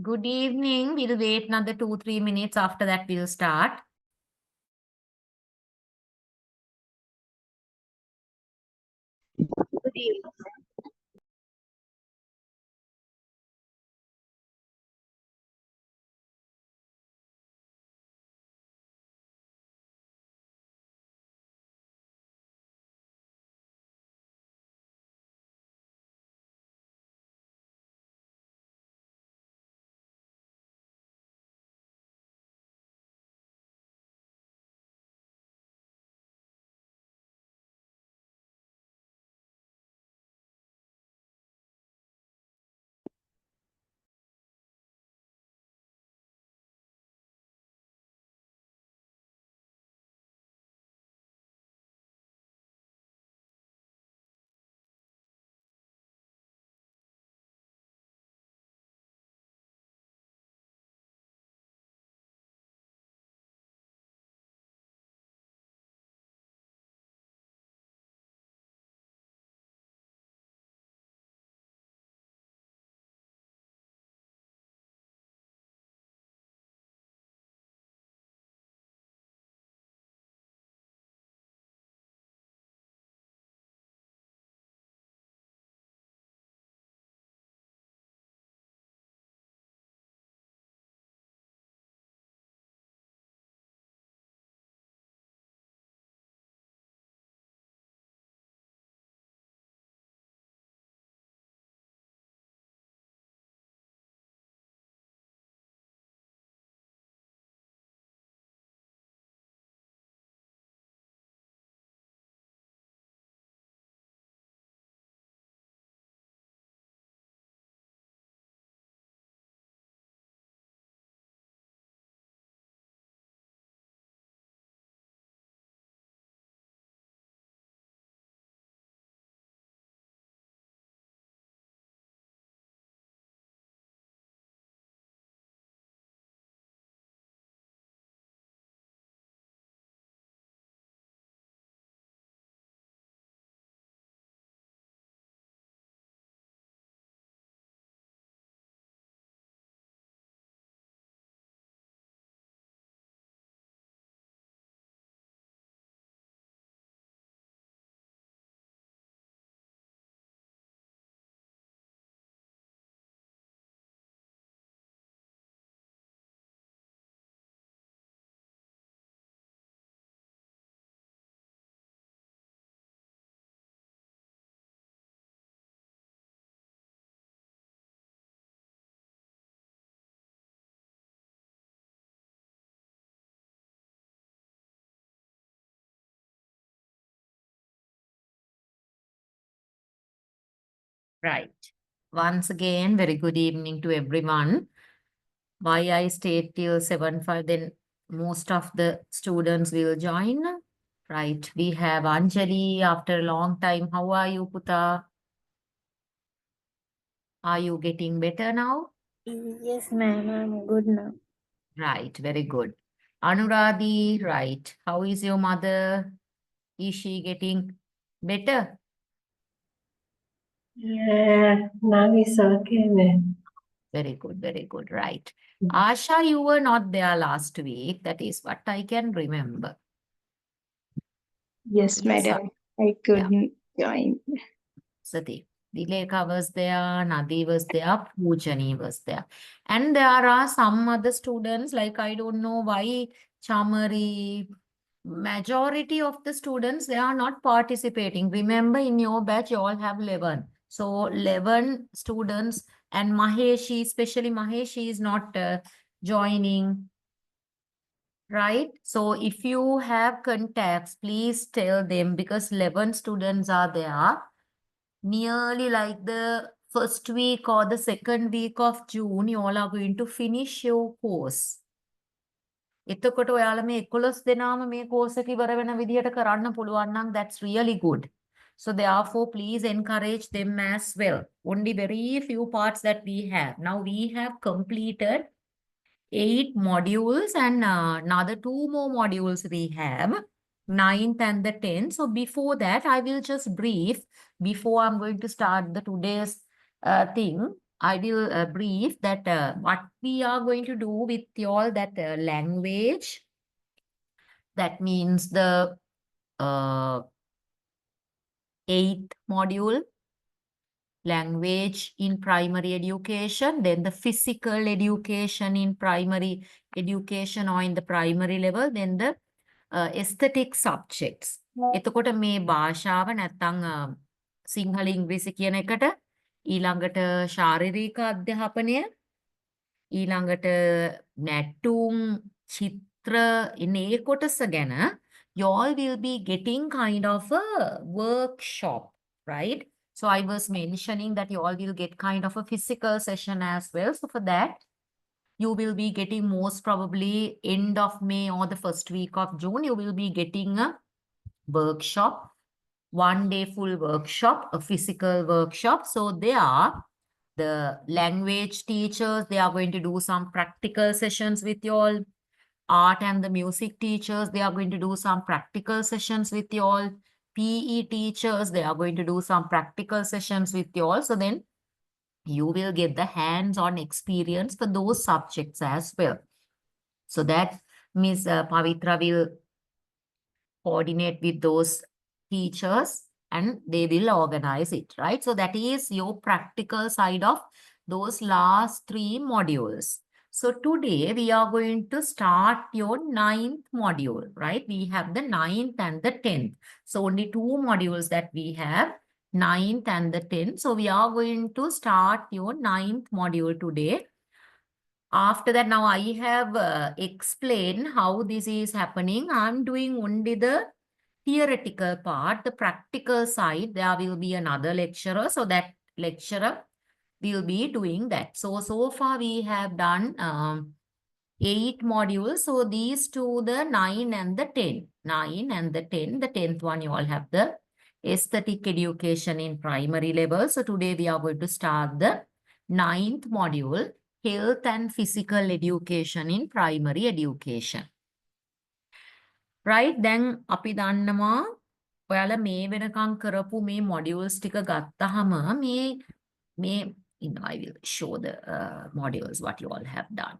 Good evening. We'll wait another 2-3 minutes. After that, we'll start. Good evening. Right. Once again, very good evening to everyone. Why I stayed till 7:05, then most of the students will join. Right. We have Anjali after a long time. How are you, Puta? Are you getting better now? Yes, ma'am, I'm good now. Right. Very good. Anuradhi, right. How is your mother? Is she getting better? Yeah, now it's okay, ma'am. Very good, very good. Right. Asha, you were not there last week. That is what I can remember. Yes, Yes, madam. I yeah. couldn't join. Sati. Dileka was there, Nadi was there, Poojani was there. And there are some other students, like I don't know why Chamari, majority of the students, they are not participating. Remember, in your batch, you all have 11. So 11 students and Maheshi, especially Maheshi is not joining, right? So if you have contacts, please tell them because 11 students are there. Nearly like the first week or the second week of June, you all are going to finish your course. එතකොට ඔයාලා මේ 11 දෙනාම මේ course එක ඉවර වෙන විදිහට කරන්න පුළුවන් නම් that's really good. So therefore, please encourage them as well. Only very few parts that we have. Now we have completed 8 modules and another 2 more modules we have, 9th and the 10th. So before that, I will just brief, before I'm going to start the today's thing, I will brief that what we are going to do with y'all that language. That means the 8th module, language in primary education, then the physical education in primary education or in the primary level, then the aesthetic subjects. එතකොට මේ භාෂාව නැත්තං සිංහල ඉංග්‍රීසි කියන එකට ඊළඟට ශාරීරික අධ්‍යාපනය ඊළඟට නැටුම් චිත්‍ර ඉන්නේ ඒ කොටස ගැන you all will be getting kind of a workshop, right? So I was mentioning that you all will get kind of a physical session as well. So for that, you will be getting most probably end of May or the first week of June, you will be getting a workshop, 1 day full workshop, a physical workshop. So they are the language teachers, they are going to do some practical sessions with you all. Art and the music teachers, they are going to do some practical sessions with you all. PE teachers, they are going to do some practical sessions with you all. So then you will get the hands-on experience for those subjects as well. So that Ms. Pavitra will coordinate with those teachers and they will organize it, right? So that is your practical side of those last 3 modules. So today we are going to start your 9th module, right? We have the 9th and the 10th. So only 2 modules that we have, 9th and the 10th. So we are going to start your 9th module today. After that, now I have explained how this is happening. I'm doing only the theoretical part, the practical side. There will be another lecturer. So that lecturer will be doing that. So far we have done 8 modules. So these two, the 9 and the 10. 9 and the 10. The 10th one, you all have the aesthetic education in primary level. So today we are going to start the 9th module, health and physical education in primary education. Right, then අපි දන්නවා ඔයාලා මේ වෙනකන් කරපු මේ modules ටික ගත්තාම මේ I will show the modules what you all have done.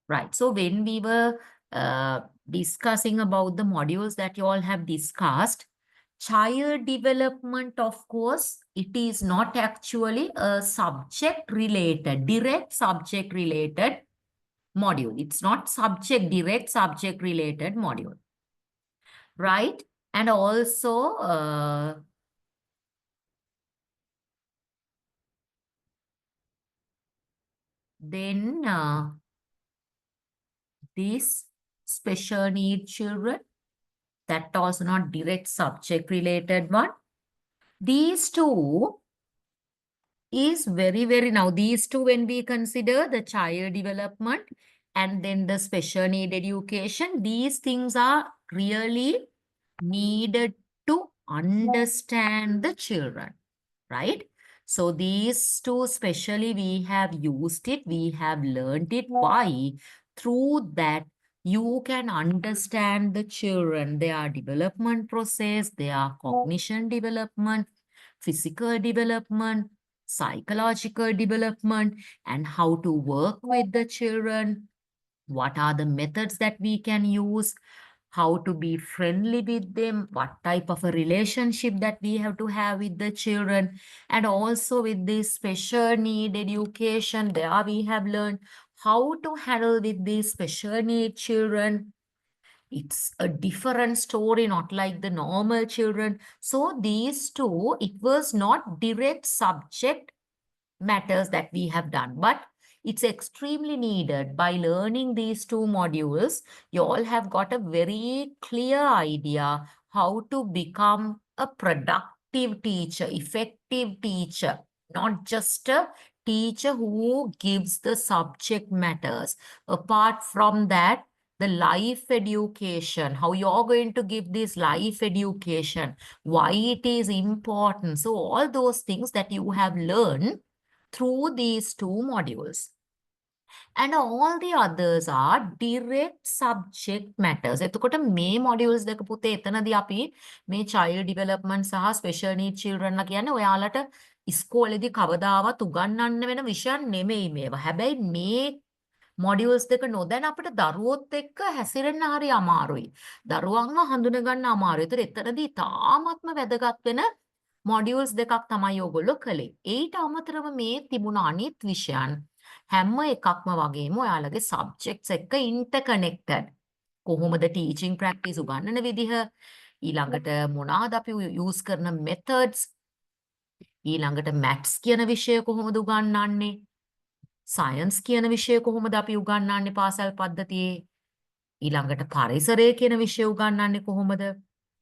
Right. So when we were discussing about the modules that you all have discussed, child development, of course, it is not actually a subject related, direct subject related module. It's not direct subject related module. Right. And also, then these special need children, that also not direct subject related one. These two is very, now these two, when we consider the child development and then the special need education, these things are really needed to understand the children, right? So these two, especially we have used it, we have learned it. Why? Through that you can understand the children, their development process, their cognition development, physical development, psychological development, and how to work with the children. What are the methods that we can use? How to be friendly with them, what type of a relationship that we have to have with the children, and also with this special need education, there we have learned how to handle with these special need children. It's a different story, not like the normal children. So these two, it was not direct subject matters that we have done, but it's extremely needed. By learning these two modules, you all have got a very clear idea how to become a productive teacher, effective teacher, not just a teacher who gives the subject matters. Apart from that, the life education, how you're going to give this life education, why it is important. So all those things that you have learned through these two modules. And all the others are direct subject matters. එතකොට මේ modules දෙක පුතේ එතනදී අපි මේ child development සහ special needs children ලා කියන්නේ ඔයාලට ඉස්කෝලේදී කවදාවත් උගන්වන්න වෙන විෂයන් නෙමෙයි මේවා. හැබැයි මේ මොඩියුල්ස් දෙක නොදැන අපිට දරුවොත් එක්ක හැසිරෙන්න හරි අමාරුයි. දරුවන්ව හඳුන ගන්න අමාරුයි. ඒතර එතනදී තාමත්ම වැදගත් වෙන මොඩියුල්ස් දෙකක් තමයි ඔයගොල්ලෝ කළේ. ඊට අමතරව මේ තිබුණ අනිත් විෂයන් හැම එකක්ම වගේම ඔයාලගේ සබ්ජෙක්ට්ස් එක්ක ඉන්ටර්කනෙක්ටඩ්. කොහොමද ටීචින් ප්‍රැක්ටිස් උගන්නන විදිහ, ඊළඟට මොනවාද අපි යූස් කරන මෙතඩ්ස්, ඊළඟට මැත්ස් කියන විෂය කොහොමද උගන්වන්නේ, සයන්ස් කියන විෂය කොහොමද අපි උගන්වන්නේ පාසල් පද්ධතියේ, ඊළඟට පරිසරය කියන විෂය උගන්වන්නේ කොහොමද,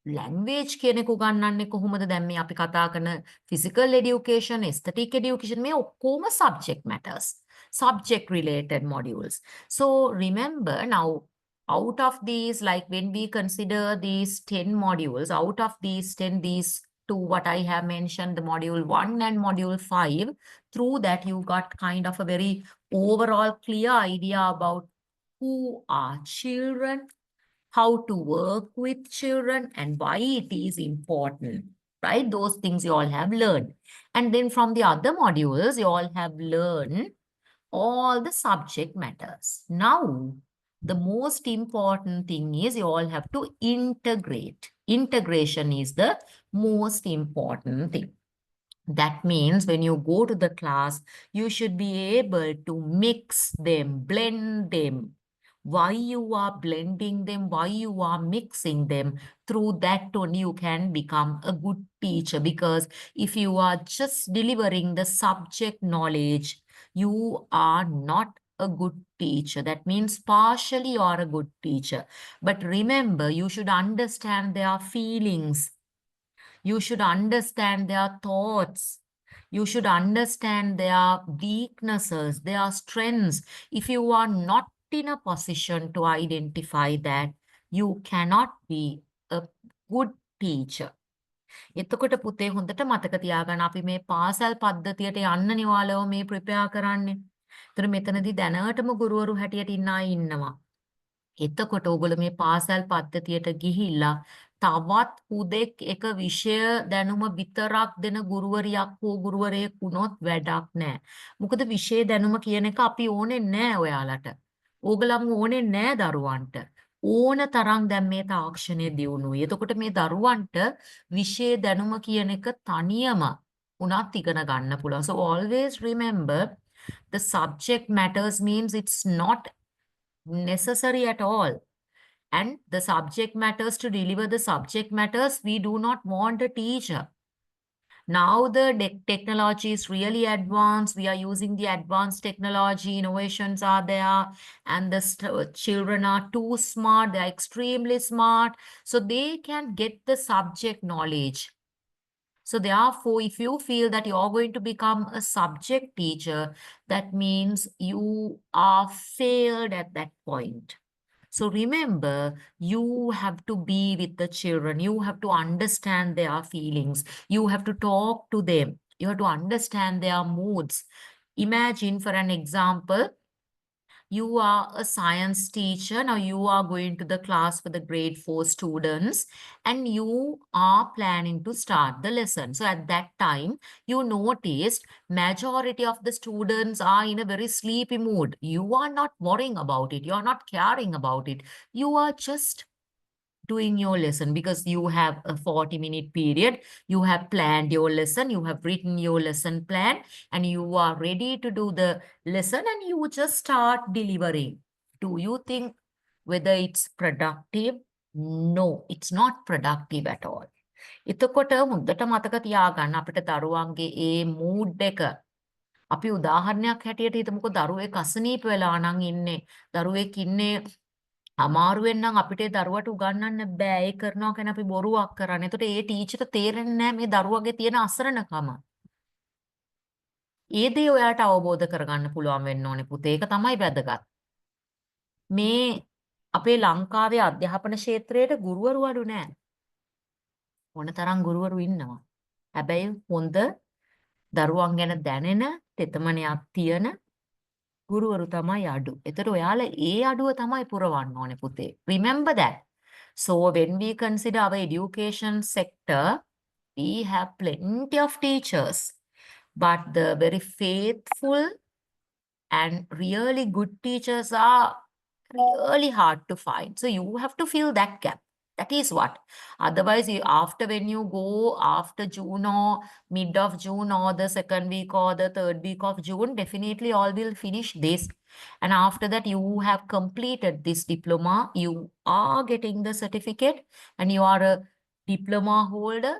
ලැන්ග්වේජ් කියන එක උගන්වන්නේ කොහොමද, දැන් මේ අපි කතා කරන ෆිසිකල් එඩියුකේෂන්, එස්තටික් එඩියුකේෂන්, මේ ඔක්කොම subject matters, subject related modules. So remember now, out of these, like when we consider these 10 modules, out of these 10, these two what I have mentioned, the module 1 and module 5, through that you got kind of a very overall clear idea about who are children, how to work with children, and why it is important, right? Those things you all have learned. And then from the other modules, you all have learned all the subject matters. Now, the most important thing is you all have to integrate. Integration is the most important thing. That means when you go to the class, you should be able to mix them, blend them. Why you are blending them, why you are mixing them, through that only you can become a good teacher. Because if you are just delivering the subject knowledge, you are not a good teacher. That means partially you are a good teacher. But remember, you should understand their feelings. You should understand their thoughts. You should understand their weaknesses, their strengths. If you are not in a position to identify that, you cannot be a good teacher. එතකොට පුතේ හොඳට මතක තියාගන්න අපි මේ පාසල් පද්ධතියට යන්නනේ ඔයාලව මේ ප්‍රිපෙයාර් කරන්නේ. ඒතර මෙතනදී දැනටම ගුරුවරු හැටියට ඉන්න අය ඉන්නවා. එතකොට ඔයගොල්ලෝ මේ පාසල් පද්ධතියට ගිහිල්ලා තවත් හුදෙක් එක විෂය දැනුම විතරක් දෙන ගුරුවරියක් හෝ ගුරුවරයෙක් වුණොත් වැඩක් නැහැ. මොකද විෂය දැනුම කියන එක අපි ඕනේ නැහැ ඔයාලට. ඕගලම් ඕනේ නැහැ දරුවන්ට. ඕන තරම් දැන් මේ තාක්ෂණය දියුණුයි. එතකොට මේ දරුවන්ට විෂය දැනුම කියන එක තනියම උනත් ඉගෙන ගන්න පුළුවන්. So always remember, the subject matters means it's not necessary at all. And the subject matters, to deliver the subject matters, we do not want a teacher. Now the technology is really advanced. We are using the advanced technology. Innovations are there. And the children are too smart. They are extremely smart. So they can get the subject knowledge. So therefore, if you feel that you're going to become a subject teacher, that means you are failed at that point. So remember, you have to be with the children. You have to understand their feelings. You have to talk to them. You have to understand their moods. Imagine, for an example, You are a science teacher. Now you are going to the class for the grade 4 students and you are planning to start the lesson. So at that time, you noticed majority of the students are in a very sleepy mood. You are not worrying about it. You are not caring about it. You are just doing your lesson because you have a 40-minute period. You have planned your lesson. You have written your lesson plan and you are ready to do the lesson and you just start delivering. Do you think whether it's productive? No, it's not productive at all. එතකොට හොඳට මතක තියාගන්න අපිට දරුවන්ගේ ඒ mood එක අපි උදාහරණයක් හැටියට හිතමුකෝ දරුවෙක් අසනීප වෙලා නම් ඉන්නේ දරුවෙක් ඉන්නේ අමාරුවෙන් නම් අපිට ඒ දරුවට උගන්වන්න බෑ. ඒ කරනවා කියන්නේ අපි බොරුවක් කරන්නේ. එතකොට ඒ ටීචර්ට තේරෙන්නේ නැහැ මේ දරුවගේ තියෙන අසරණකම. ඒ දේ ඔයාට අවබෝධ කරගන්න පුළුවන් වෙන්න ඕනේ පුතේ. ඒක තමයි වැදගත්. මේ අපේ ලංකාවේ අධ්‍යාපන ක්ෂේත්‍රයේ ගුරුවරු අඩු නෑ. ඕනතරම් ගුරුවරු ඉන්නවා. හැබැයි හොඳ දරුවන් ගැන දැනෙන, තෙතමනයක් තියෙන ගුරුවරු තමයි අඩු. එතකොට ඔයාලා ඒ අඩුව තමයි පුරවන්න ඕනේ පුතේ. Remember that. So when we consider our education sector, we have plenty of teachers, but the very faithful and really good teachers are really hard to find. So you have to fill that gap. That is what. Otherwise, after when you go after June or mid of June or the second week or the third week of June, definitely all will finish this. And after that, you have completed this diploma. You are getting the certificate and you are a diploma holder.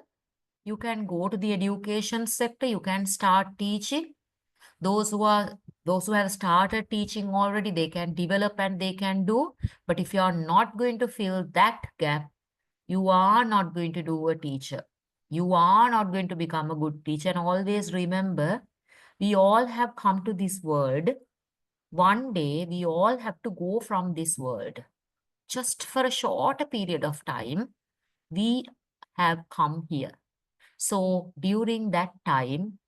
You can go to the education sector. You can start teaching. Those who have started teaching already, they can develop and they can do. But if you are not going to fill that gap, you are not going to do a teacher. You are not going to become a good teacher. And always remember, we all have come to this world. One day, we all have to go from this world. Just for a short period of time, we have come here. So during that time,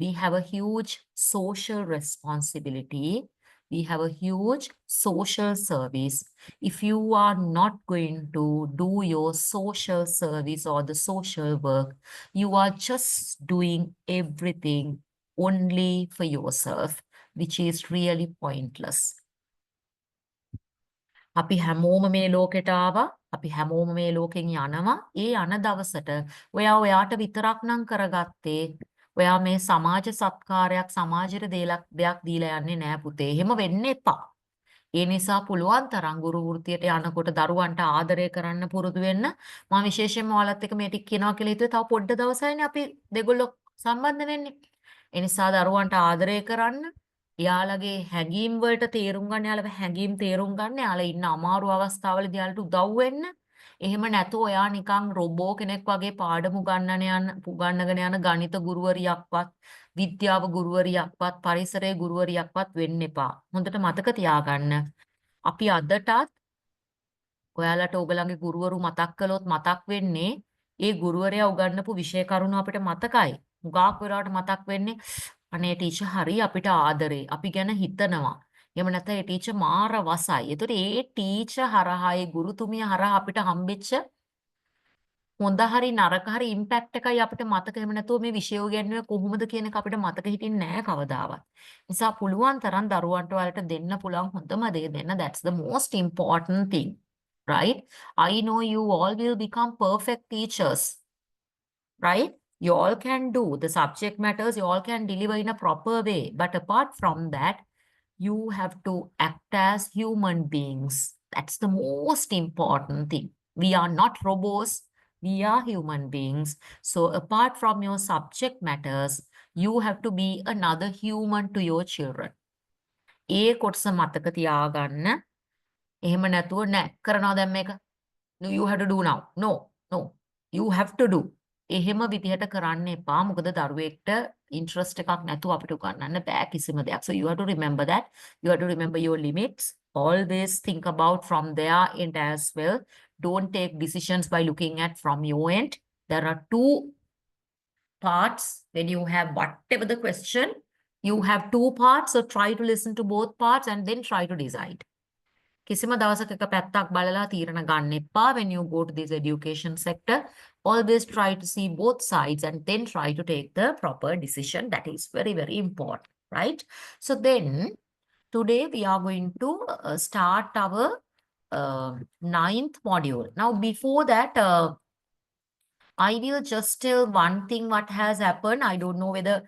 we have a huge social responsibility. We have a huge social service. If you are not going to do your social service or the social work, you are just doing everything only for yourself, which is really pointless. අපි හැමෝම මේ ලෝකෙට ආවා. අපි හැමෝම මේ ලෝකෙන් යනවා. ඒ යන දවසට ඔයා ඔයාට විතරක් නම් කරගත්තේ. ඔයා මේ සමාජ සත්කාරයක් සමාජයට දෙයක් දීලා යන්නේ නෑ පුතේ. එහෙම වෙන්න එපා. ඒ නිසා පුළුවන් තරම් ගුරු වෘත්තියට යනකොට දරුවන්ට ආදරය කරන්න පුරුදු වෙන්න. මම විශේෂයෙන්ම ඔයාලත් එක්ක මේ ටික කියනවා කියලා හිතුවේ. තව පොඩ්ඩ දවසයිනේ අපි දෙගොල්ලෝ සම්බන්ධ වෙන්නේ. ඒ නිසා දරුවන්ට ආදරය කරන්න එයාලගේ හැඟීම් වලට තේරුම් ගන්න, එයාලගේ හැඟීම් තේරුම් ගන්න, එයාලා ඉන්න අමාරු අවස්ථාවලදී එයාලට උදව් වෙන්න. එහෙම නැතුව ඔයා නිකන් රොබෝ කෙනෙක් වගේ පාඩම උගන්නගෙන යන ගණිත ගුරුවරියක්වත්, විද්‍යාව ගුරුවරියක්වත්, පරිසරයේ ගුරුවරියක්වත් වෙන්න එපා. හොඳට මතක තියාගන්න. අපි අදටත් ඔයාලට ඔයගලගේ ගුරුවරු මතක් කළොත් මතක් වෙන්නේ ඒ ගුරුවරයා උගන්වපු විෂය කරුණු අපිට මතකයි. හුඟක් වෙලාවට මතක් වෙන්නේ අනේ ටීචර් හරි අපිට ආදරේ. අපි ගැන හිතනවා. එහෙම නැත්නම් ඒ ටීචර් මාර වසයි. ඒතකොට ඒ ටීචර් හරහා ඒ ගුරුතුමිය හරහා අපිට හම්බෙච්ච හොඳ හරි නරක හරි ඉම්පැක්ට් එකයි අපිට මතක. එහෙම නැතුව මේ විෂය උගන්වන්නේ කොහොමද කියන එක අපිට මතක හිටින්නේ නැහැ කවදාවත්. නිසා පුළුවන් තරම් දරුවන්ට ඔයාලට දෙන්න පුළුවන් හොඳම දේ දෙන්න. That's the most important thing. Right? I know you all will become perfect teachers. Right? You all can do the subject matters, you all can deliver in a proper way. But apart from that, you have to act as human beings. That's the most important thing. We are not robots, we are human beings. So apart from your subject matters, you have to be another human to your children. ඒ කොටස මතක තියාගන්න. එහෙම නැතුව නෑ කරනවා දැන් මේක. No, you have to do now. No, no. You have to do. එහෙම විදිහට කරන්න එපා. මොකද දරුවෙක්ට ඉන්ට්‍රස්ට් එකක් නැතුව අපිට උගන්වන්න බෑ කිසිම දෙයක්. So you have to remember that. You have to remember your limits. Always think about from their end as well. Don't take decisions by looking at from your end. There are two parts when you have whatever the question. You have two parts, so try to listen to both parts and then try to decide. කිසිම දවසක එක පැත්තක් බලලා තීරණ ගන්න එපා. When you go to this education sector, always try to see both sides and then try to take the proper decision. That is very, very important, right? So then today we are going to start our ninth module. Now, before that, I will just tell one thing what has happened. I don't know whether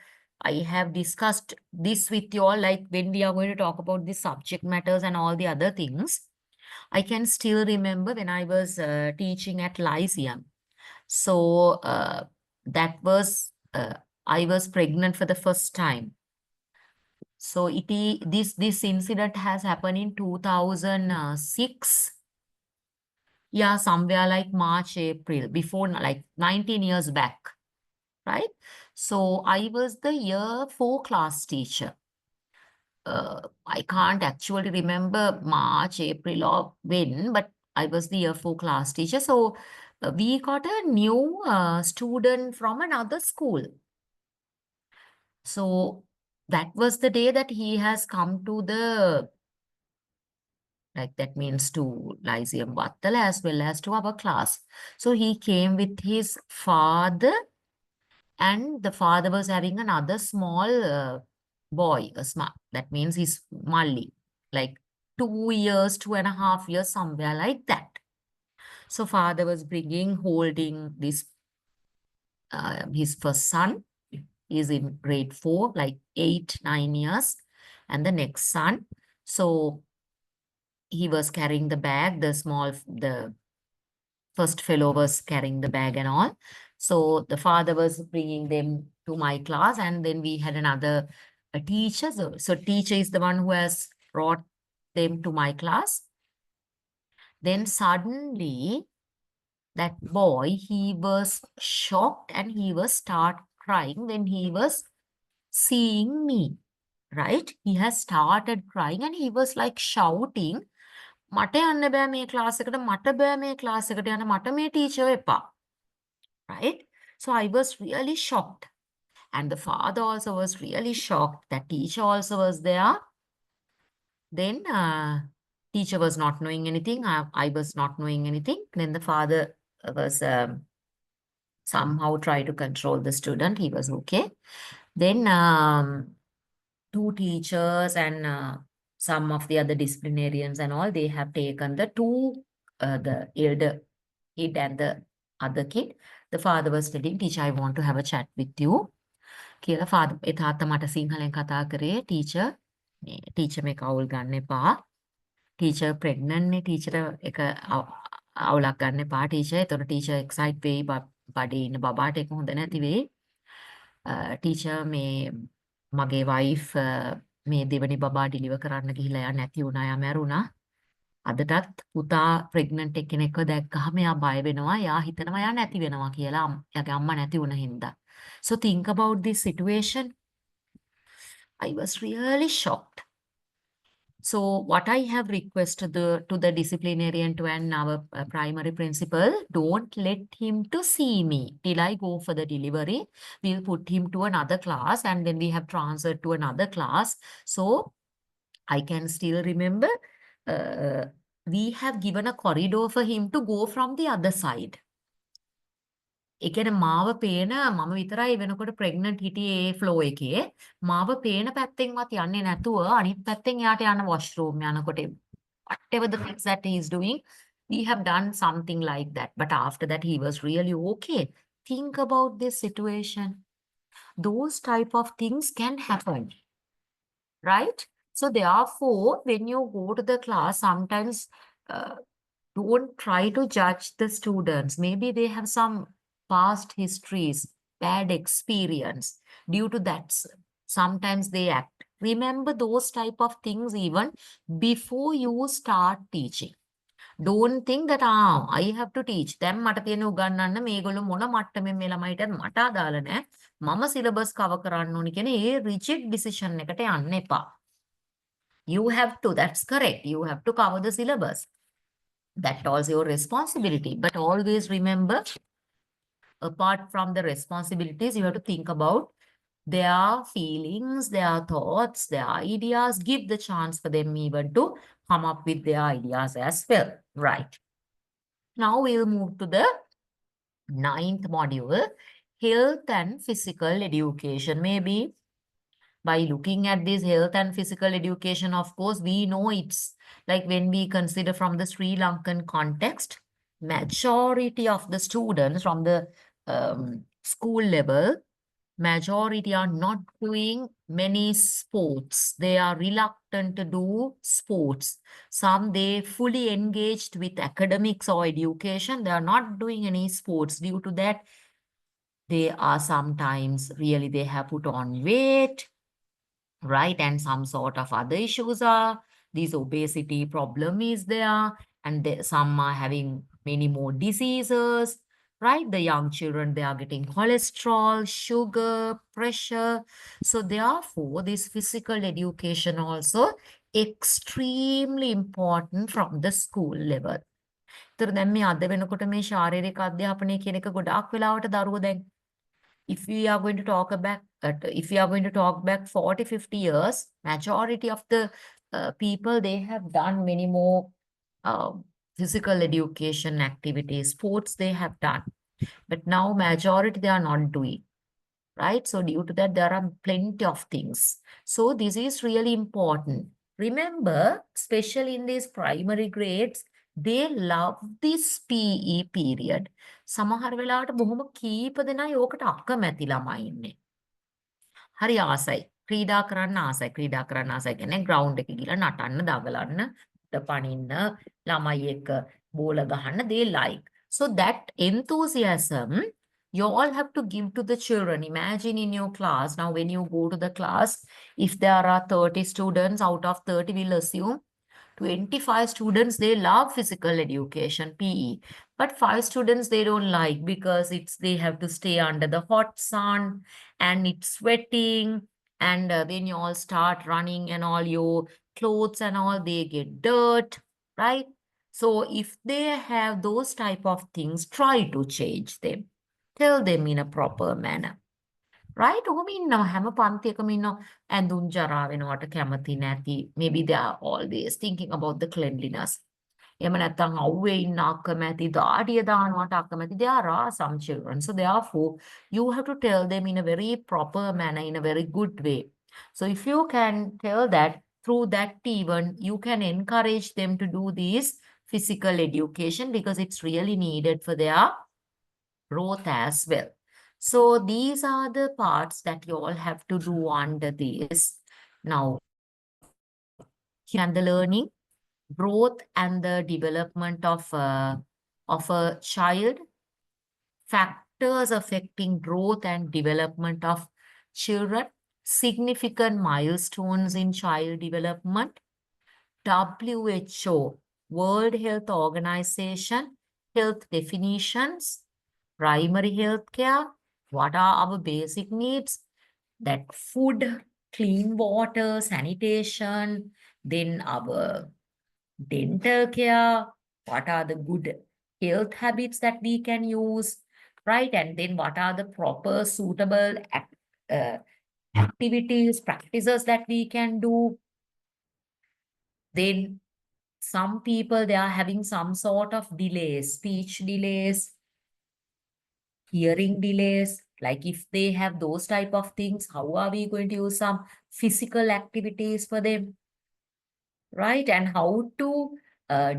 I have discussed this with you all, like when we are going to talk about the subject matters and all the other things. I can still remember when I was teaching at Lyceum. So that was, I was pregnant for the first time. So this incident has happened in 2006. Yeah, somewhere like March, April, before like 19 years back, right? So I was the year 4 class teacher. I can't actually remember March, April or when, but I was the year 4 class teacher. So we got a new student from another school. So that was the day that he has come to the, like that means to Lyceum Vattala as well as to our class. So he came with his father, and the father was having another small boy, that means he's Malli, like 2 years, 2.5 years, somewhere like that. So father was holding this, his first son is in grade 4, like 8, 9 years, and the next son. So he was carrying the bag, the first fellow was carrying the bag and all. So the father was bringing them to my class, and then we had another teacher. So teacher is the one who has brought them to my class. Then suddenly that boy, he was shocked and he was start crying when he was seeing me, right? He has started crying and he was like shouting, "මට යන්න බෑ මේ class එකට, මට බෑ මේ class එකට යන්න, මට මේ ටීචර් එපා." Right? So I was really shocked. And the father also was really shocked. That teacher also was there. Then teacher was not knowing anything. I was not knowing anything. Then the father was somehow try to control the student. He was okay. Then two teachers and some of the other disciplinarians and all, they have taken the the elder kid and the other kid. The father was telling, "Teacher, I want to have a chat with you." කියලා father ඒ තාත්තා මට සිංහලෙන් කතා කරේ, teacher මේක අවුල් ගන්න එපා. ටීචර් ප්‍රෙග්නන්ට් නේ, ටීචර් එක අවුලක් ගන්න එපා ටීචර්. එතකොට ටීචර් එක්සයිට් වෙයි, බඩේ ඉන්න බබාට ඒක හොඳ නැති වෙයි. ටීචර් මේ මගේ වයිෆ් මේ දෙවනි බබා ඩිලිවර් කරන්න ගිහිල්ලා එයා නැති වුණා, එයා මැරුණා. අදටත් පුතා ප්‍රෙග්නන්ට් එක්කෙනෙක්ව දැක්කහම එයා බය වෙනවා, එයා හිතනවා එයා නැති වෙනවා කියලා, එයාගේ අම්මා නැති වුණ හින්දා. So think about this situation. I was really shocked. So what I have requested to the disciplinarian to and our primary principal, don't let him to see me till I go for the delivery. We'll put him to another class and then we have transferred to another class. So I can still remember we have given a corridor for him to go from the other side. ඒ කියන්නේ මාව පේන, මම විතරයි වෙනකොට pregnant හිටියේ ඒ flow එකේ. මාව පේන පැත්තෙන්වත් යන්නේ නැතුව අනිත් පැත්තෙන් යාට යන වොෂ්රූම් යනකොට, whatever the things that he is doing, we have done something like that. But after that he was really okay. Think about this situation. Those type of things can happen, right? So therefore, when you go to the class, sometimes don't try to judge the students. Maybe they have some past histories, bad experience. Due to that, sometimes they act. Remember those type of things even before you start teaching. Don't think that I have to teach them. මට තියෙන උගන්වන්න මේගොල්ලෝ මොන මට්ටමෙන් මේ ළමයිට මට අදාළ නැහැ. මම සිලබස් කවර් කරන්න ඕනි කියන ඒ රිජිඩ් ඩිසිෂන් එකට යන්න එපා. You have to, that's correct. You have to cover the syllabus. That's also your responsibility. But always remember, apart from the responsibilities, you have to think about their feelings, their thoughts, their ideas, give the chance for them even to come up with their ideas as well. Right. Now we'll move to the ninth module, health and physical education. Maybe by looking at this health and physical education, of course, we know it's like when we consider from the Sri Lankan context, majority of the students from the school level, majority are not doing many sports. They are reluctant to do sports. Some they fully engaged with academics or education. They are not doing any sports. Due to that, they are sometimes really they have put on weight, right? And some sort of other issues are, this obesity problem is there, and some are having many more diseases, right? The young children, they are getting cholesterol, sugar, pressure. So therefore, this physical education also extremely important from the school level. ඒතර දැන් මේ අද වෙනකොට මේ ශාරීරික අධ්‍යාපනය කියන එක ගොඩාක් වෙලාවට දරුවෝ දැන් if we are going to talk back, if we are going to talk back 40, 50 years, majority of the people, they have done many more uh, physical education activities, sports they have done. But now majority, they are not doing, right? So due to that, there are plenty of things. So this is really important. Remember, especially in these primary grades, they love this PE period. සමහර වෙලාවට බොහොම කීප දෙනා යෝකට අකමැති ළමයි ඉන්නේ. හරි ආසයි. ක්‍රීඩා කරන්න ආසයි. ක්‍රීඩා කරන්න ආසයි කියන්නේ ground එකේ ගිහලා නටන්න, දඟලන්න, පනින්න, ළමයි එක්ක බෝල ගහන්න they like. So that enthusiasm you all have to give to the children. Imagine in your class, now when you go to the class, if there are 30 students, out of 30, we'll assume 25 students, they love physical education, PE. But 5 students, they don't like because they have to stay under the hot sun and it's sweating. And when you all start running and all your clothes and all, they get dirt, right? So if they have those type of things, try to change them. Tell them in a proper manner. right? ඔහොම ඉන්නවා හැම පන්තියකම ඉන්නවා ඇඳුම් ජරා වෙනවට කැමති නැති. Maybe they are always thinking about the cleanliness. එහෙම නැත්නම් අවුවේ ඉන්න අකමැති, දාඩිය දානවට අකමැති. There are some children. So therefore, you have to tell them in a very proper manner, in a very good way. So if you can tell that, through that even, you can encourage them to do this physical education because it's really needed for their growth as well. So these are the parts that you all have to do under this. Now, and the learning, growth and the development of a child, factors affecting growth and development of children, significant milestones in child development, WHO, World Health Organization, health definitions, primary health care, what are our basic needs? That food, clean water, sanitation, then our dental care, what are the good health habits that we can use, right? And then what are the proper suitable activities, practices that we can do. Then some people, they are having some sort of delays, speech delays, hearing delays. Like if they have those type of things, how are we going to use some physical activities for them, right? And how to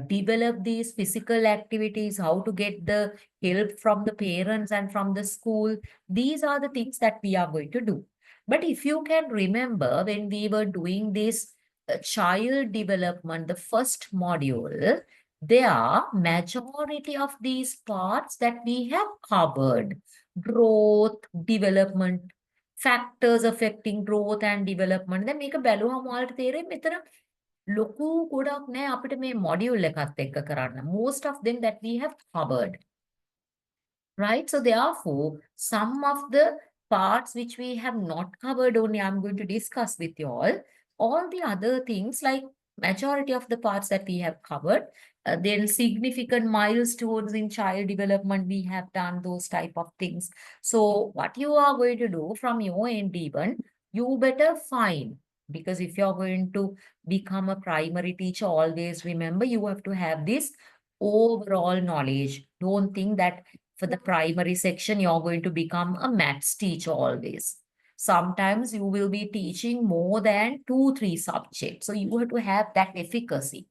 develop these physical activities, how to get the help from the parents and from the school. These are the things that we are going to do. But if you can remember, when we were doing this child development, the first module, there are majority of these parts that we have covered. Growth, development, factors affecting growth and development. දැන් මේක බැලුවම ඔයාලට තේරෙයි මෙතන ලොකු ගොඩක් නෑ අපිට මේ මොඩියුල් එකත් එක්ක කරන්න. Most of them that we have covered. Right? So therefore, some of the parts which we have not covered only I'm going to discuss with you all. All the other things like majority of the parts that we have covered. Then significant milestones in child development, we have done those type of things. So what you are going to do from your end even, you better find, because if you're going to become a primary teacher, always remember you have to have this overall knowledge. Don't think that for the primary section, you're going to become a maths teacher always. Sometimes you will be teaching more than 2, 3 subjects. So you have to have that efficacy,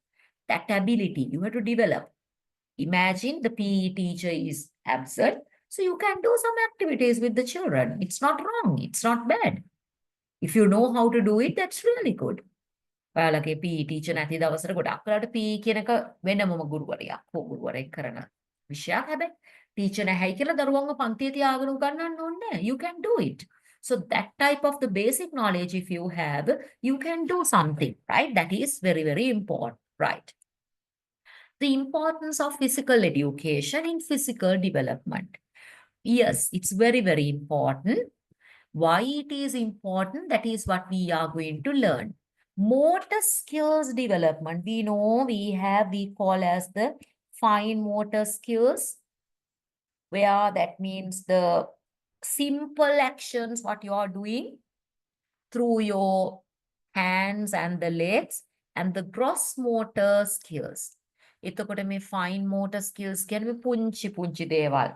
that ability. You have to develop. Imagine the PE teacher is absent. So you can do some activities with the children. It's not wrong. It's not bad. If you know how to do it, that's really good. ඔයාලගේ PE teacher නැති දවසට ගොඩක් වෙලාවට PE කියන එක වෙනමම ගුරුවරයෙක් හෝ ගුරුවරයෙක් කරන විෂයක්. හැබැයි ටීචර් නැහැයි කියලා දරුවන්ව පන්තියේ තියාගෙන උගන්වන්න ඕනේ නැහැ. You can do it. So that type of the basic knowledge, if you have, you can do something, right? That is very, very important, right? The importance of physical education in physical development. Yes, it's very, very important. Why it is important, that is what we are going to learn. Motor skills development, we know we call as the fine motor skills, where that means the simple actions, what you are doing through your hands and the legs, and the gross motor skills. එතකොට මේ fine motor skills කියන්නේ පුංචි පුංචි දේවල්.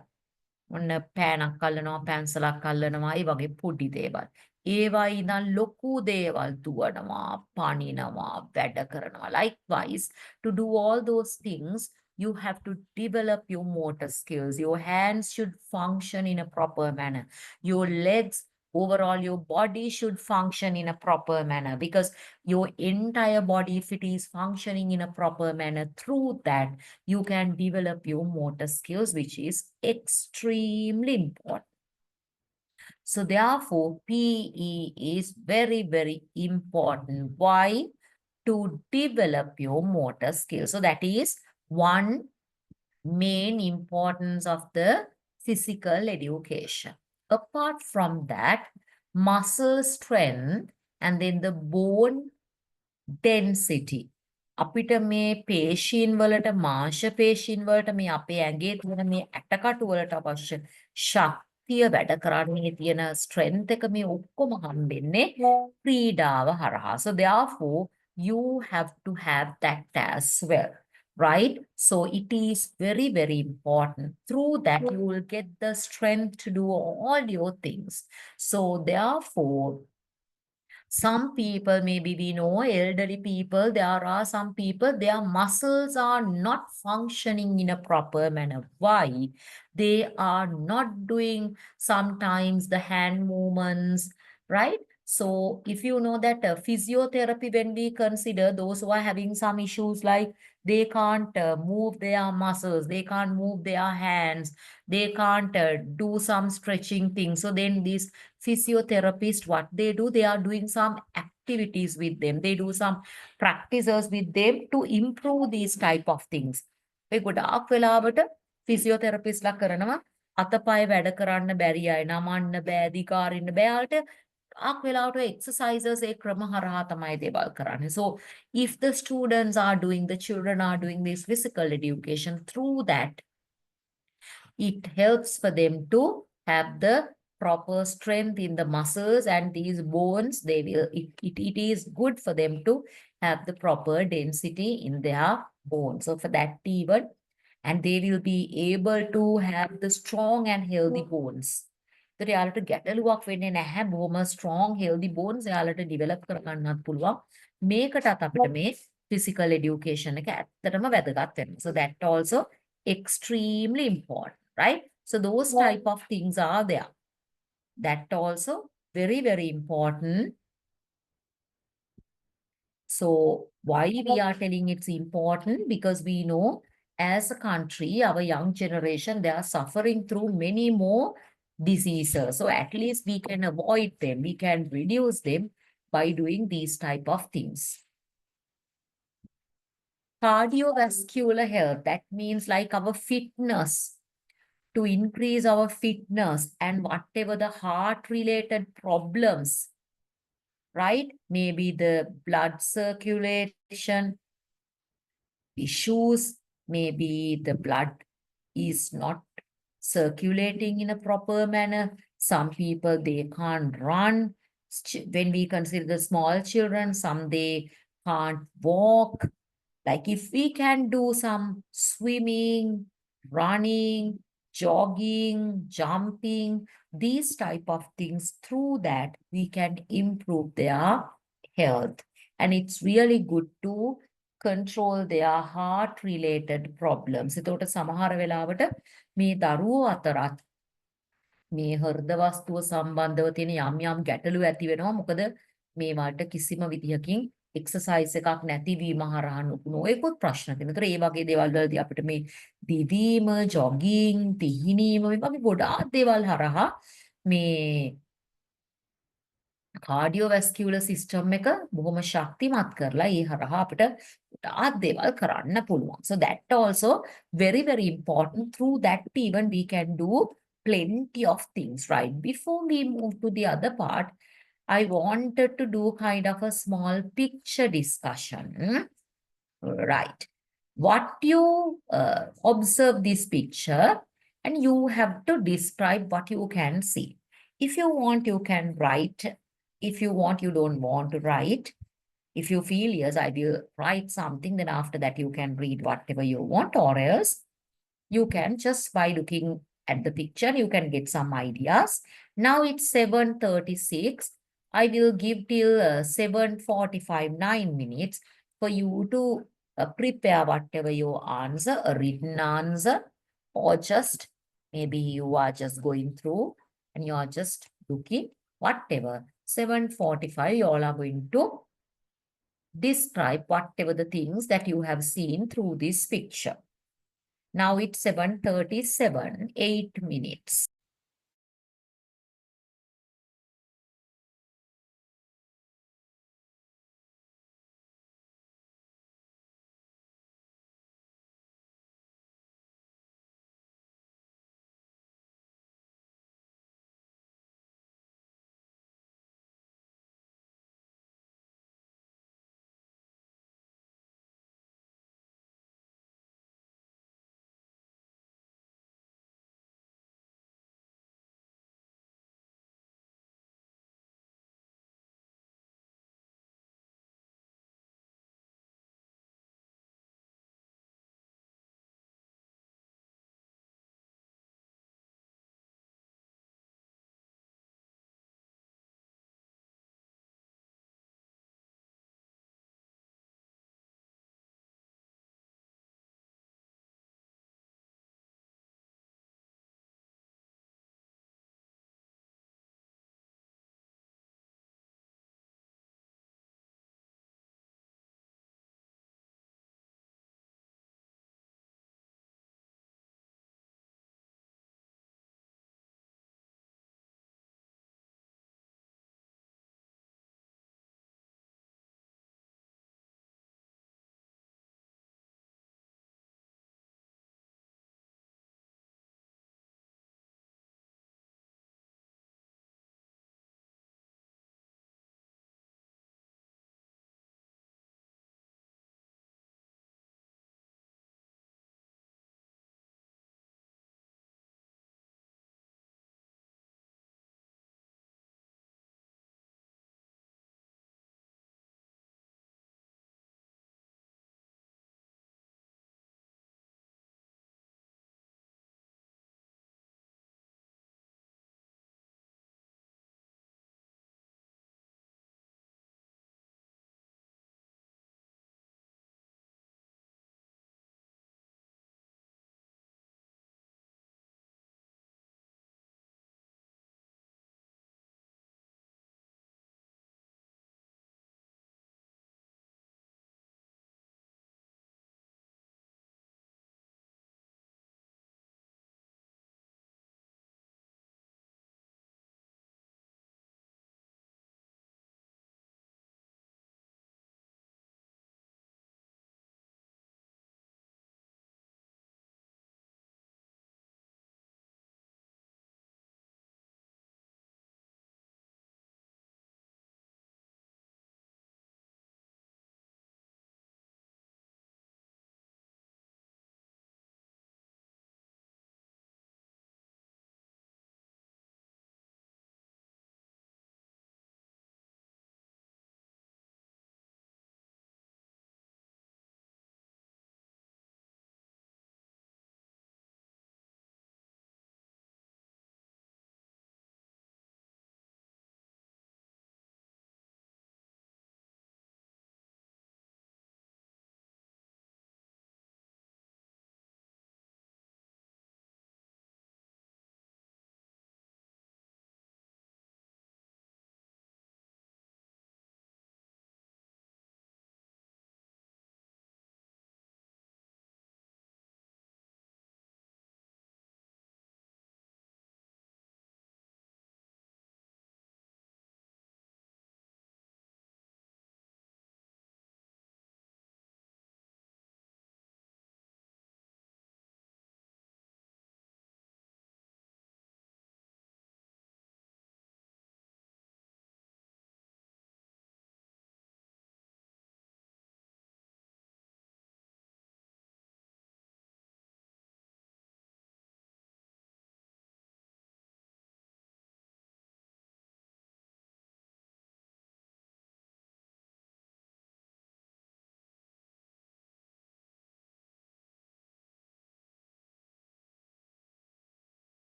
ඔන්න පෑනක් අල්ලනවා, පැන්සලක් අල්ලනවා, ඒ වගේ පොඩි දේවල්. ඒවා ඉඳන් ලොකු දේවල් දුවනවා, පනිනවා, වැඩ කරනවා. Likewise, to do all those things, you have to develop your motor skills. Your hands should function in a proper manner. Your legs, overall, your body should function in a proper manner, because your entire body, if it is functioning in a proper manner, through that, you can develop your motor skills, which is extremely important. So therefore, PE is very, very important. Why? To develop your motor skills. So that is one main importance of the physical education. Apart from that, muscle strength and then the bone density. අපිට මේ පේශීන් වලට මාංශ පේශීන් වලට මේ අපේ ඇඟේ තියෙන මේ ඇටකටු වලට අවශ්‍ය ශක්තිය වැඩ කරන්නේ තියෙන strength එක මේ ඔක්කොම හම්බෙන්නේ ක්‍රීඩාව හරහා. So therefore you have to have that as well, right? So it is very, very important. Through that you will get the strength to do all your things. So therefore, some people, maybe we know elderly people, there are some people, their muscles are not functioning in a proper manner. Why? They are not doing sometimes the hand movements, right? So if you know that physiotherapy, when we consider those who are having some issues like they can't move their muscles, they can't move their hands, they can't do some stretching things. So then these physiotherapists, what they do, they are doing some activities with them. They do some practices with them to improve these type of things. ඒ ගොඩාක් වෙලාවට physiotherapistලා කරනවා අතපය වැඩ කරන්න බැරි අය, නමන්න බෑ, දිගාරින්න බෑ. යාට ගොඩාක් වෙලාවට exercises ඒ ක්‍රම හරහා තමයි දේවල් කරන්නේ. So if the students are doing, the children are doing this physical education, through that it helps for them to have the proper strength in the muscles and these bones. They will, it is good for them to have the proper density in their bones. So for that even, and they will be able to have the strong and healthy bones. ඒතර යාලට ගැටලුවක් වෙන්නේ නැහැ. බොහොම strong healthy bones යාලට develop කරගන්නත් පුළුවන්. මේකටත් අපිට මේ physical education එක ඇත්තටම වැදගත් වෙනවා. So that also extremely important, right? So those type of things are there. That also very, very important. So why we are telling it's important? Because we know as a country, our young generation, they are suffering through many more diseases. So at least we can avoid them. We can reduce them by doing these type of things. Cardiovascular health, that means like our fitness, to increase our fitness and whatever the heart related problems, right? Maybe the blood circulation issues, maybe the blood is not circulating in a proper manner. Some people, they can't run. When we consider the small children, some they can't walk. Like if we can do some swimming, running, jogging, jumping, these type of things, through that we can improve their health. And it's really good to control their heart related problems. එතකොට සමහර වෙලාවට මේ දරුවෝ අතරත් මේ හෘද වස්තුව සම්බන්ධව තියෙන යම් යම් ගැටලු ඇති වෙනවා. මොකද මේවට කිසිම විදිහකින් එක්සර්සයිස් එකක් නැතිවීම හරහා නොයෙකුත් ප්‍රශ්න තියෙනවා. ඒතර ඒ වගේ දේවල් වලදී අපිට මේ දිවීම, ජොගින්, පිහිනීම මේ වගේ ගොඩාක් දේවල් හරහා මේ කාඩියෝවැස්කියුලර් සිස්ටම් එක බොහොම ශක්තිමත් කරලා ඒ හරහා අපිට ගොඩාක් දේවල් කරන්න පුළුවන්. So that also very important. Through that even we can do plenty of things, right? Before we move to the other part, I wanted to do kind of a small picture discussion. Right. What you observe this picture and you have to describe what you can see. If you want, you can write. If you want, you don't want to write. If you feel, yes, I will write something, then after that you can read whatever you want, or else you can just by looking at the picture, you can get some ideas. Now it's 7:36. I will give till 7:45, 9 minutes for you to prepare whatever your answer, a written answer, or just maybe you are just going through and you are just looking, whatever. 7:45, you all are going to describe whatever the things that you have seen through this picture. Now it's 7:37, 8 minutes.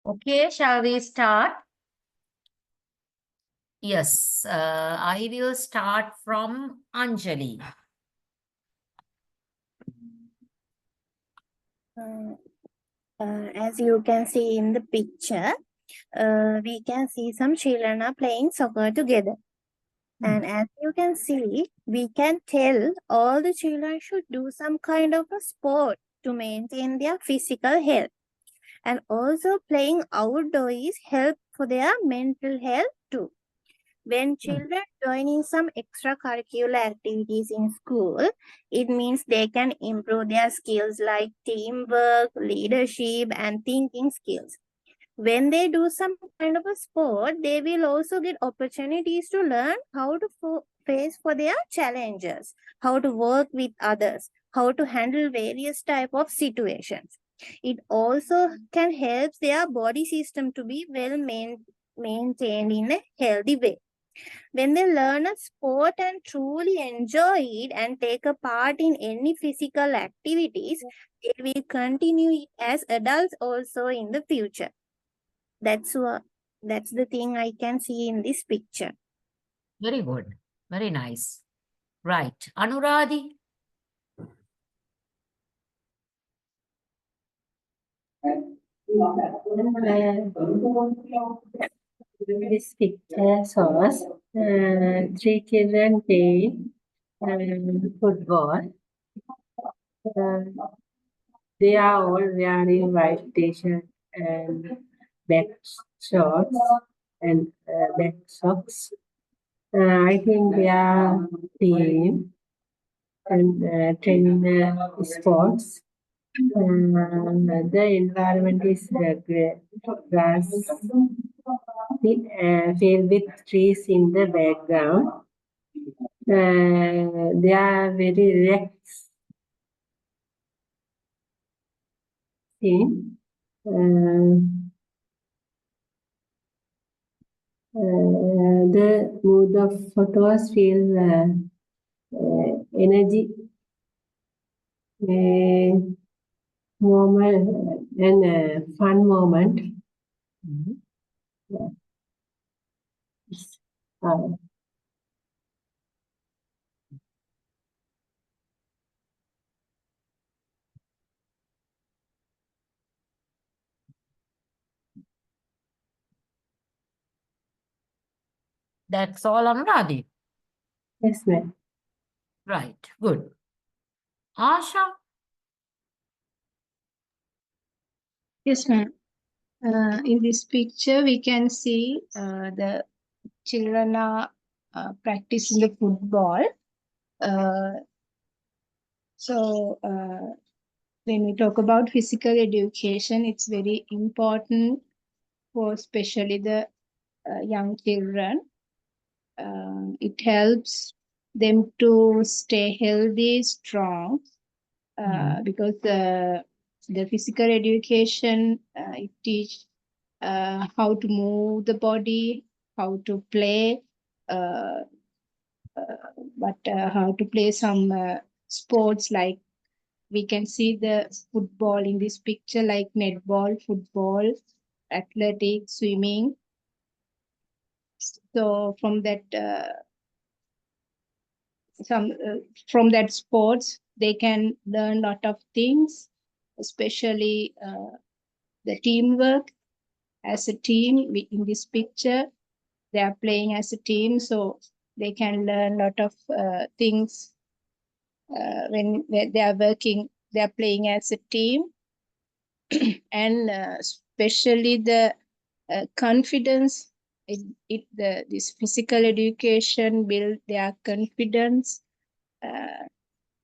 Okay, shall we start? Yes, I will start from Anjali. As you can see in the picture, we can see some children are playing soccer together. And as you can see, we can tell all the children should do some kind of a sport to maintain their physical health. And also playing outdoor is help for their mental health too. When children join in some extracurricular activities in school, it means they can improve their skills like teamwork, leadership, and thinking skills. When they do some kind of a sport, they will also get opportunities to learn how to face for their challenges, how to work with others, how to handle various type of situations. It also can help their body system to be maintained in a healthy way. When they learn a sport and truly enjoy it and take a part in any physical activities, they will continue it as adults also in the future. That's the thing I can see in this picture. Very good. Very nice. Right. Anuradhi. This picture shows three children playing football. They are all wearing white t-shirt and black shorts and black socks. I think they are team and training sports. The environment is grass filled with trees in the background. They are very relaxing. The mood of photos feel energy moment and fun moment. That's all, Anuradhi. Yes, ma'am. Right. Good. Asha. Yes, ma'am. In this picture, we can see the children are practicing the football. When we talk about physical education, it's very important for especially the young children. It helps them to stay healthy, strong, because the physical education it teach how to move the body, how to play, how to play some sports, like we can see the football in this picture, like netball, football, athletic, swimming. So from that from that sports, they can learn a lot of things, especially the teamwork as a team. In this picture, they are playing as a team, so they can learn a lot of things when they are working, they are playing as a team. And especially the confidence, this physical education build their confidence.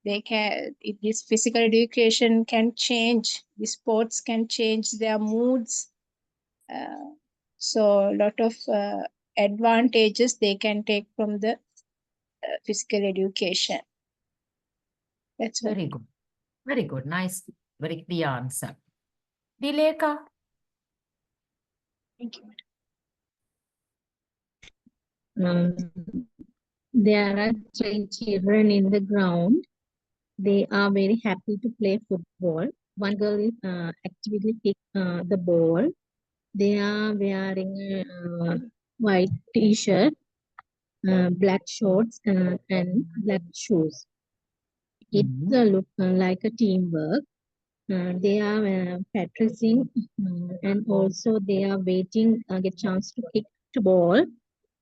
This physical education can change, the sports can change their moods. So a lot of advantages they can take from the physical education. That's Very good. Very good. Nice. Very clear answer. Dileka. Thank you. There are three children in the ground. They are very happy to play football. One girl is actively kick the ball. They are wearing a white t-shirt, black shorts, and black shoes. It look like a teamwork. They are practicing, and also they are waiting get chance to kick the ball.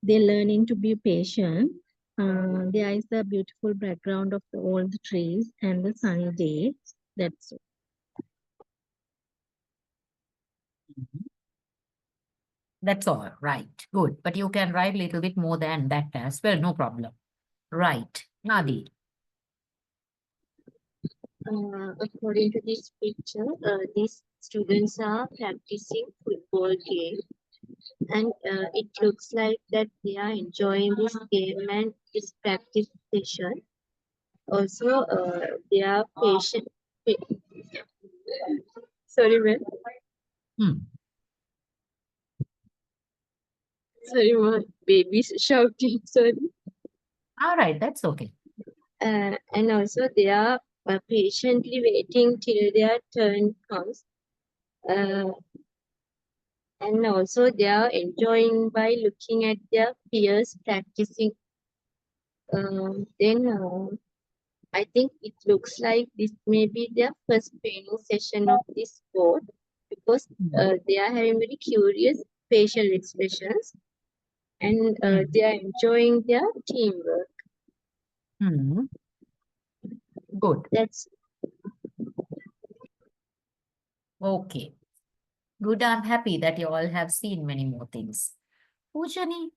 They're learning to be patient. There is the beautiful background of all the trees and the sunny day. That's it. That's all right. Good. But you can write a little bit more than that as well. No problem. Right. Nadi. According to this picture, these students are practicing football game, and it looks like that they are enjoying this game and this practice session. Also, they are patient. Sorry, ma'am. Hmm. Sorry, my baby's shouting. Sorry. All right. That's okay. And also, they are patiently waiting till their turn comes. And also, they are enjoying by looking at their peers practicing. Then I think it looks like this may be their first training session of this sport because they are having very curious facial expressions and they are enjoying their teamwork. Hmm. Good. That's Okay. Good. I'm happy that you all have seen many more things. Pujani.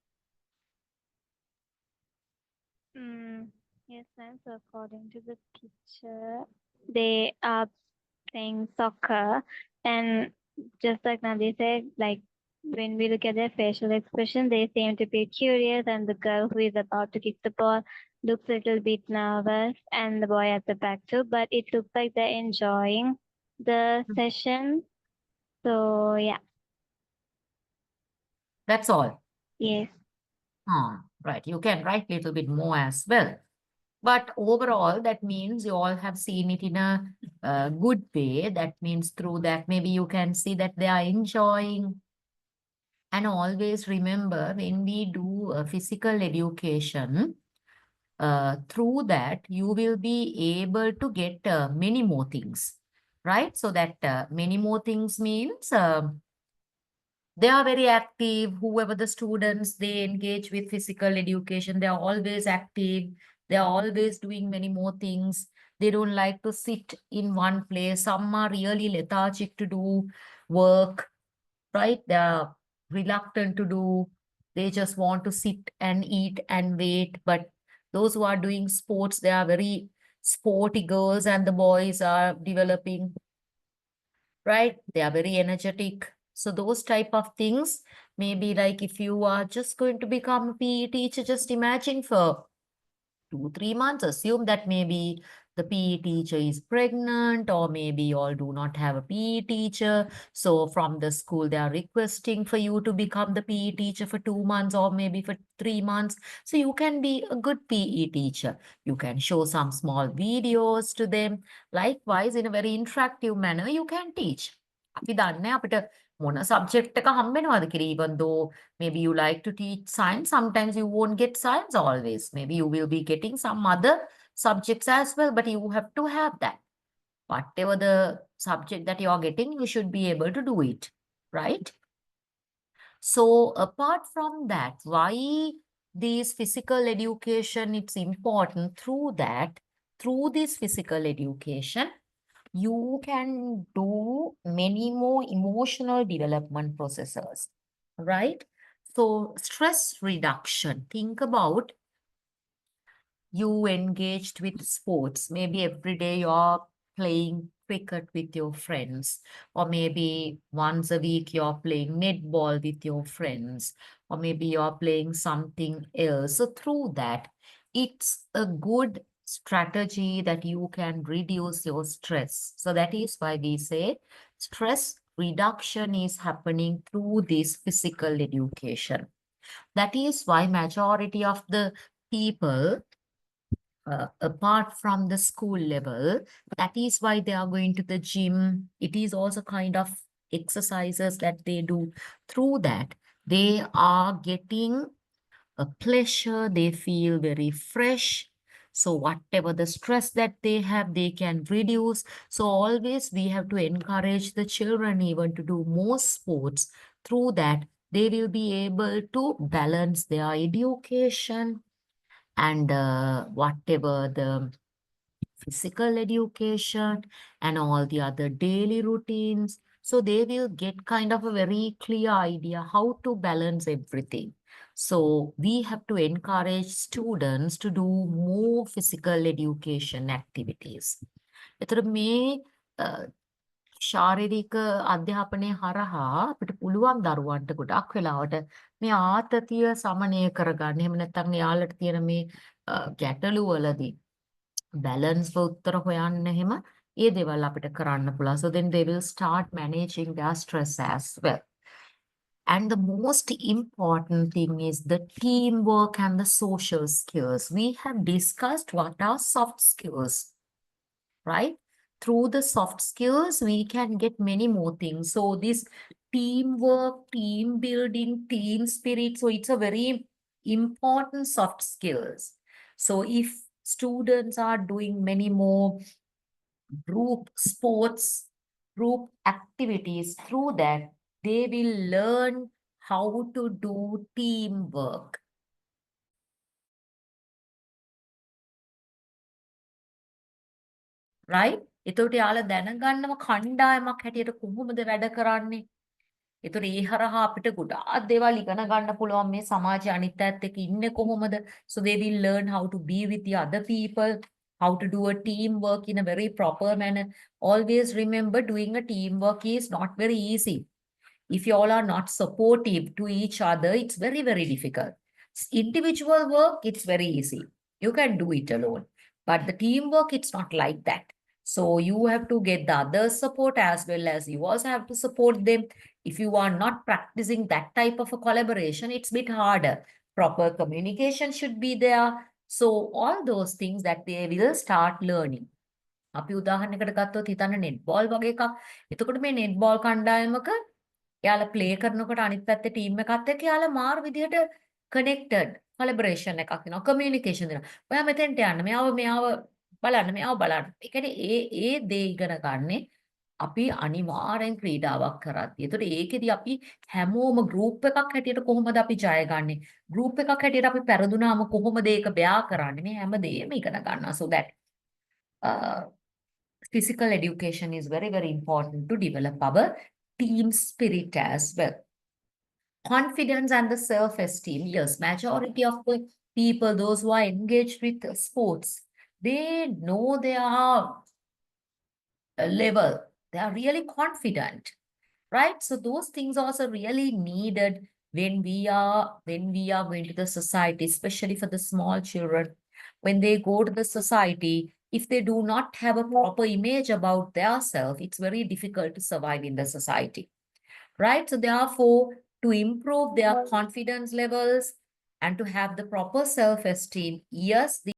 Yes, ma'am. So according to the picture, they are playing soccer, and just like Nadi said, like when we look at their facial expression, they seem to be curious, and the girl who is about to kick the ball looks a little bit nervous, and the boy at the back too. But it looks like they're enjoying the session. So yeah, That's all. yes. Right. You can write a little bit more as well. But overall, that means you all have seen it in a good way. That means through that, maybe you can see that they are enjoying. And always remember, when we do physical education, through that, you will be able to get many more things, right? So that many more things means they are very active. Whoever the students, they engage with physical education, they are always active. They are always doing many more things. They don't like to sit in one place. Some are really lethargic to do work, right? They are reluctant to do. They just want to sit and eat and wait. But those who are doing sports, they are very sporty girls, and the boys are developing, right? They are very energetic. So those type of things, maybe like if you are just going to become a PE teacher, just imagine for 2, 3 months, assume that maybe the PE teacher is pregnant, or maybe you all do not have a PE teacher. So from the school, they are requesting for you to become the PE teacher for 2 months or maybe for 3 months. So you can be a good PE teacher. You can show some small videos to them. Likewise, in a very interactive manner, you can teach. අපි දන්නේ අපිට මොන subject එක හම්බෙනවද කියලා, even though maybe you like to teach science, sometimes you won't get science always. Maybe you will be getting some other subjects as well, but you have to have that. Whatever the subject that you are getting, you should be able to do it, right? So apart from that, why this physical education, it's important through that, through this physical education, you can do many more emotional development processes, right? So stress reduction, think about you engaged with sports. Maybe every day you're playing cricket with your friends, or maybe once a week you're playing netball with your friends, or maybe you're playing something else. So through that, it's a good strategy that you can reduce your stress. So that is why we say stress reduction is happening through this physical education. That is why majority of the people, apart from the school level, that is why they are going to the gym. It is also kind of exercises that they do, through that, they are getting a pleasure, they feel very fresh. So whatever the stress that they have, they can reduce. So always we have to encourage the children even to do more sports. Through that, they will be able to balance their education and whatever the physical education and all the other daily routines. So they will get kind of a very clear idea how to balance everything. So we have to encourage students to do more physical education activities. එතකොට මේ ශාරීරික අධ්‍යාපනය හරහා අපිට පුළුවන් දරුවන්ට ගොඩක් වෙලාවට මේ ආතතිය සමනය කරගන්න. එහෙම නැත්නම් යාළුවට තියෙන මේ ගැටලු වලදී balance උත්තර හොයන්න එහෙම ඒ දේවල් අපිට කරන්න පුළුවන්. So then they will start managing their stress as well. And the most important thing is the teamwork and the social skills. We have discussed what are soft skills, right? Through the soft skills, we can get many more things. So this teamwork, team building, team spirit, so it's a very important soft skills. So if students are doing many more group sports, group activities, through that, they will learn how to do teamwork. Right? එතකොට යාළ දැනගන්නව කණ්ඩායමක් හැටියට කොහොමද වැඩ කරන්නේ? එතකොට ඒ හරහා අපිට ගොඩාක් දේවල් ඉගෙන ගන්න පුළුවන් මේ සමාජයේ අනිත් අයත් එක්ක ඉන්නේ කොහොමද? So they will learn how to be with the other people, how to do a teamwork in a very proper manner. Always remember, doing a teamwork is not very easy. If you all are not supportive to each other, it's very, very difficult. Individual work, it's very easy. You can do it alone. But the teamwork, it's not like that. So you have to get the others' support as well as you also have to support them. If you are not practicing that type of a collaboration, it's a bit harder. Proper communication should be there. So all those things that they will start learning. අපි උදාහරණයකට ගත්තොත් හිතන්න netball වගේ එකක්. එතකොට මේ netball කණ්ඩායමක එයාලා play කරනකොට අනිත් පැත්තේ team එකත් එක්ක එයාලා මාර විදිහට connected collaboration එකක් වෙනවා, communication දෙනවා. ඔයා මෙතෙන්ට යන්න, මෙයාව බලන්න, මෙයාව බලන්න. ඒ කියන්නේ ඒ දේ ඉගෙන ගන්නේ අපි අනිවාර්යෙන් ක්‍රීඩාවක් කරද්දී. ඒතකොට ඒකෙදි අපි හැමෝම group එකක් හැටියට කොහොමද අපි ජය ගන්නෙ? group එකක් හැටියට අපි පෙරදුනාම කොහොමද ඒක බෙයා කරන්නේ? මේ හැමදේම ඉගෙන ගන්නවා. So that physical education is very, very important to develop our team spirit as well. Confidence and the self-esteem. Yes, majority of the people, those who are engaged with sports, they know their level. They are really confident, right? So those things also really needed when we are going to the society, especially for the small children. When they go to the society, if they do not have a proper image about their self, it's very difficult to survive in the society, right? So therefore, to improve their confidence levels and to have the proper self-esteem, yes,